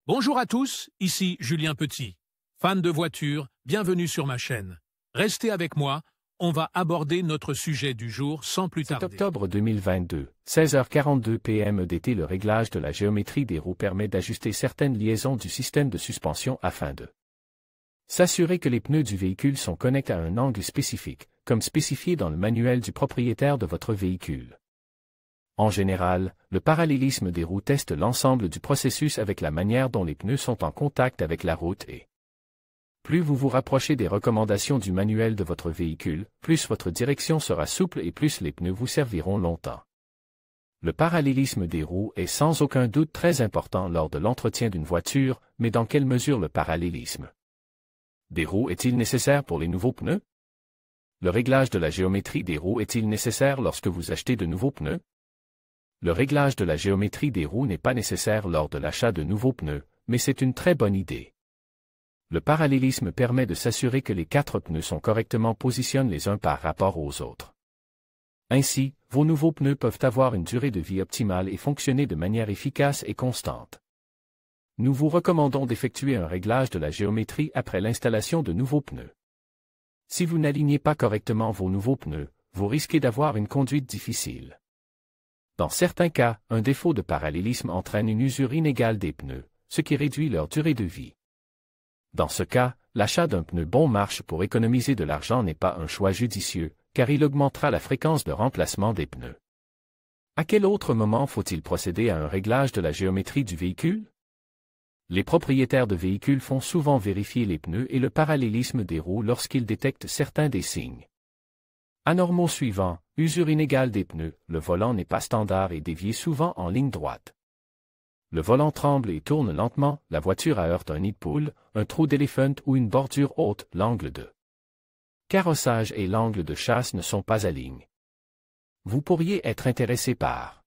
Bonjour à tous, ici Julien Petit. Fan de voitures, bienvenue sur ma chaîne. Restez avec moi, on va aborder notre sujet du jour sans plus C'est tarder. octobre 2022, 16h42 p.m. EDT. Le réglage de la géométrie des roues permet d'ajuster certaines liaisons du système de suspension afin de s'assurer que les pneus du véhicule sont connectés à un angle spécifique, comme spécifié dans le manuel du propriétaire de votre véhicule. En général, le parallélisme des roues teste l'ensemble du processus avec la manière dont les pneus sont en contact avec la route et plus vous vous rapprochez des recommandations du manuel de votre véhicule, plus votre direction sera souple et plus les pneus vous serviront longtemps. Le parallélisme des roues est sans aucun doute très important lors de l'entretien d'une voiture, mais dans quelle mesure le parallélisme des roues est-il nécessaire pour les nouveaux pneus? Le réglage de la géométrie des roues est-il nécessaire lorsque vous achetez de nouveaux pneus? Le réglage de la géométrie des roues n'est pas nécessaire lors de l'achat de nouveaux pneus, mais c'est une très bonne idée. Le parallélisme permet de s'assurer que les 4 pneus sont correctement positionnés les uns par rapport aux autres. Ainsi, vos nouveaux pneus peuvent avoir une durée de vie optimale et fonctionner de manière efficace et constante. Nous vous recommandons d'effectuer un réglage de la géométrie après l'installation de nouveaux pneus. Si vous n'alignez pas correctement vos nouveaux pneus, vous risquez d'avoir une conduite difficile. Dans certains cas, un défaut de parallélisme entraîne une usure inégale des pneus, ce qui réduit leur durée de vie. Dans ce cas, l'achat d'un pneu bon marche pour économiser de l'argent n'est pas un choix judicieux, car il augmentera la fréquence de remplacement des pneus. À quel autre moment faut-il procéder à un réglage de la géométrie du véhicule? Les propriétaires de véhicules font souvent vérifier les pneus et le parallélisme des roues lorsqu'ils détectent certains des signes anormaux suivants: usure inégale des pneus, le volant n'est pas standard et dévié souvent en ligne droite. Le volant tremble et tourne lentement, la voiture heurte un nid de poule, un trou d'éléphant ou une bordure haute, l'angle de carrossage et l'angle de chasse ne sont pas alignés. Vous pourriez être intéressé par